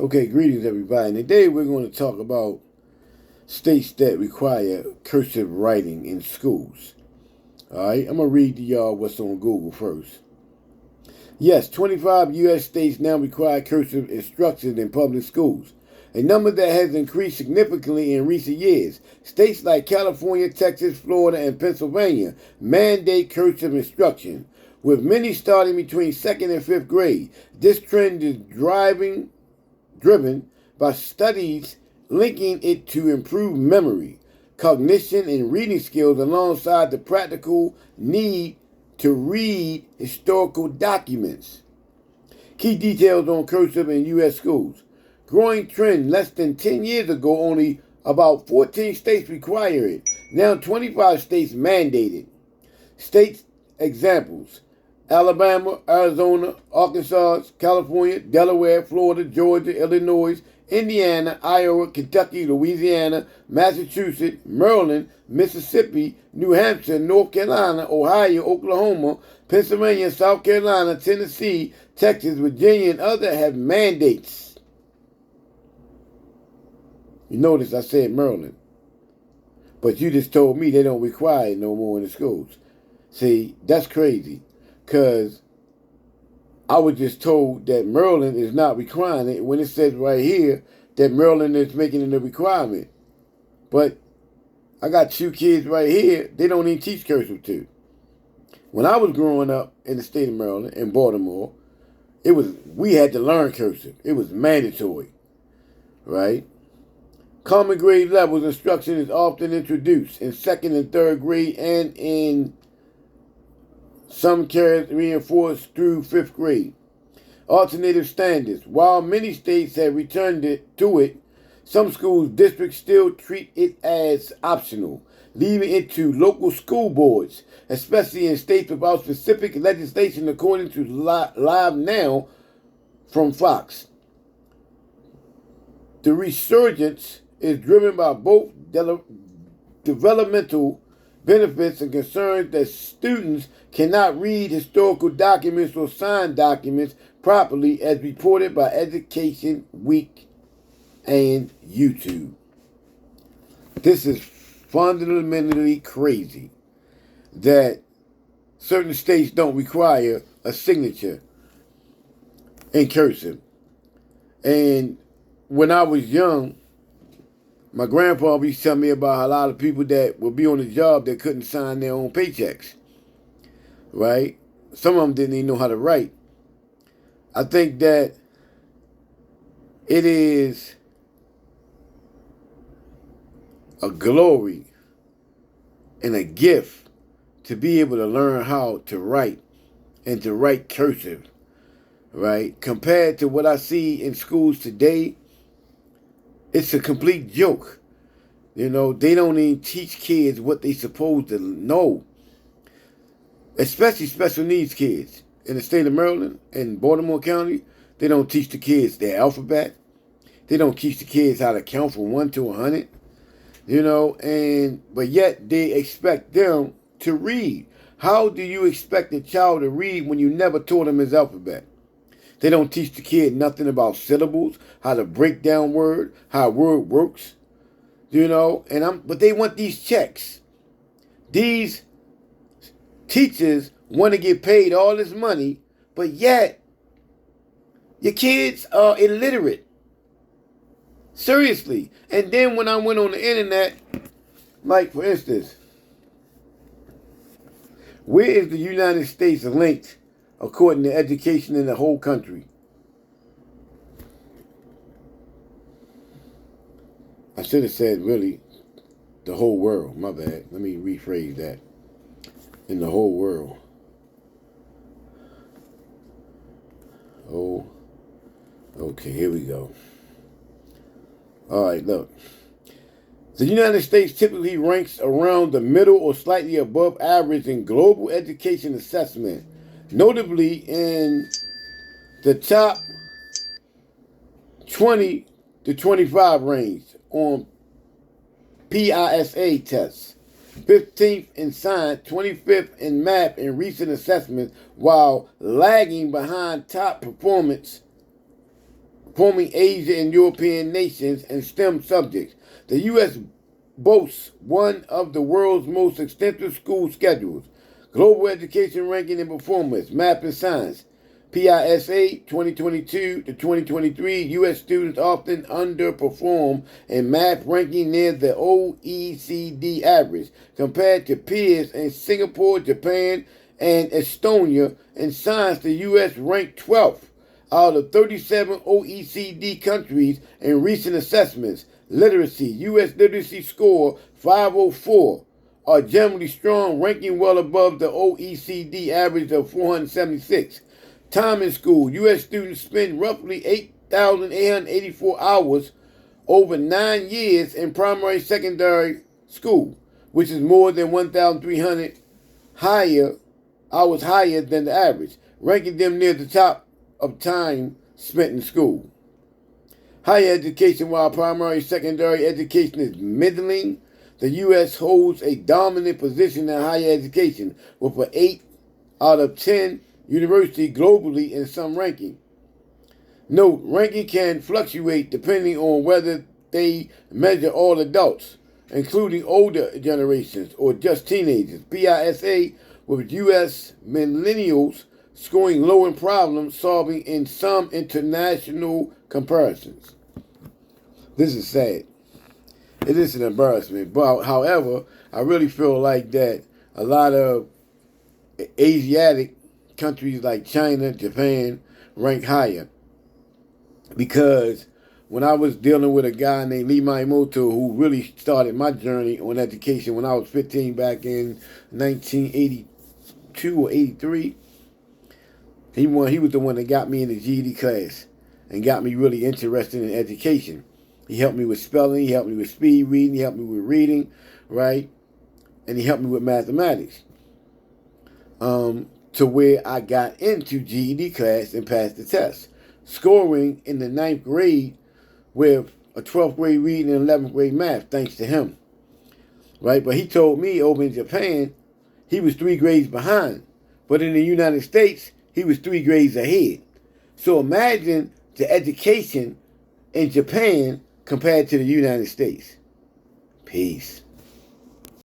Okay, greetings everybody. Today we're going to talk about states that require cursive writing in schools. Alright, I'm going to read to y'all what's on Google first. Yes, 25 U.S. states now require cursive instruction in public schools, a number that has increased significantly in recent years. States like California, Texas, Florida, and Pennsylvania mandate cursive instruction, with many starting between 2nd and 5th grade. This trend is driven by studies linking it to improved memory, cognition, and reading skills alongside the practical need to read historical documents. Key details on cursive in U.S. schools. Growing trend. Less than 10 years ago, only about 14 states require it. Now 25 states mandate it. States examples: Alabama, Arizona, Arkansas, California, Delaware, Florida, Georgia, Illinois, Indiana, Iowa, Kentucky, Louisiana, Massachusetts, Maryland, Mississippi, New Hampshire, North Carolina, Ohio, Oklahoma, Pennsylvania, South Carolina, Tennessee, Texas, Virginia, and others have mandates. You notice I said Maryland. But you just told me they don't require it no more in the schools. See, that's crazy. Because I was just told that Maryland is not requiring it when it says right here that Maryland is making it a requirement. But I got 2 kids right here, they don't even teach cursive to. When I was growing up in the state of Maryland, in Baltimore, we had to learn cursive. It was mandatory, right? Common grade levels instruction is often introduced in 2nd and 3rd grade, and in some cases reinforced through 5th grade. Alternative standards. While many states have returned to it, some school districts still treat it as optional, leaving it to local school boards, especially in states without specific legislation, according to Live Now from Fox. The resurgence is driven by both developmental benefits and concerns that students cannot read historical documents or sign documents properly, as reported by Education Week and YouTube. This is fundamentally crazy that certain states don't require a signature in cursive. And when I was young, my grandpa used to tell me about a lot of people that would be on the job that couldn't sign their own paychecks, right? Some of them didn't even know how to write. I think that it is a glory and a gift to be able to learn how to write and to write cursive, right? Compared to what I see in schools today, it's a complete joke. You know, they don't even teach kids what they supposed to know. Especially special needs kids. In the state of Maryland and Baltimore County, they don't teach the kids their alphabet. They don't teach the kids how to count from 1 to 100. You know, but yet they expect them to read. How do you expect a child to read when you never taught him his alphabet? They don't teach the kid nothing about syllables, how to break down word, how a word works. You know, but they want these checks. These teachers want to get paid all this money, but yet your kids are illiterate. Seriously. And then when I went on the internet, like for instance, where is the United States linked according to education in the whole country? I should have said really the whole world. My bad. Let me rephrase that. In the whole world. Oh, okay, here we go. All right, look. The United States typically ranks around the middle or slightly above average in global education assessment, notably in the top 20 to 25 range on PISA tests, 15th in science, 25th in math in recent assessments, while lagging behind top outperforming Asia and European nations in STEM subjects. The U.S. boasts one of the world's most extensive school schedules. Global Education Ranking and Performance, Math and Science. PISA 2022 to 2023, U.S. students often underperform in math ranking near the OECD average compared to peers in Singapore, Japan, and Estonia. In science, the U.S. ranked 12th out of 37 OECD countries in recent assessments. Literacy, U.S. literacy score 504, are generally strong, ranking well above the OECD average of 476. Time in school, U.S. students spend roughly 8,884 hours over 9 years in primary secondary school, which is more than 1,300 hours higher than the average, ranking them near the top of time spent in school. Higher education, while primary secondary education is middling, the U.S. holds a dominant position in higher education with an 8 out of 10 university globally in some ranking. Note, ranking can fluctuate depending on whether they measure all adults, including older generations or just teenagers. PISA, with U.S. millennials scoring low in problem solving in some international comparisons. This is sad. It is an embarrassment. But however, I really feel like that a lot of Asiatic countries like China, Japan rank higher. Because when I was dealing with a guy named Lee Miyamoto, who really started my journey on education when I was 15 back in 1982 or 83, he was the one that got me in the GED class and got me really interested in education. He helped me with spelling, he helped me with speed reading, he helped me with reading, right? And he helped me with mathematics. To where I got into GED class and passed the test, scoring in the 9th grade with a 12th grade reading and 11th grade math, thanks to him, right? But he told me over in Japan, he was 3 grades behind. But in the United States, he was 3 grades ahead. So imagine the education in Japan compared to the United States. Peace.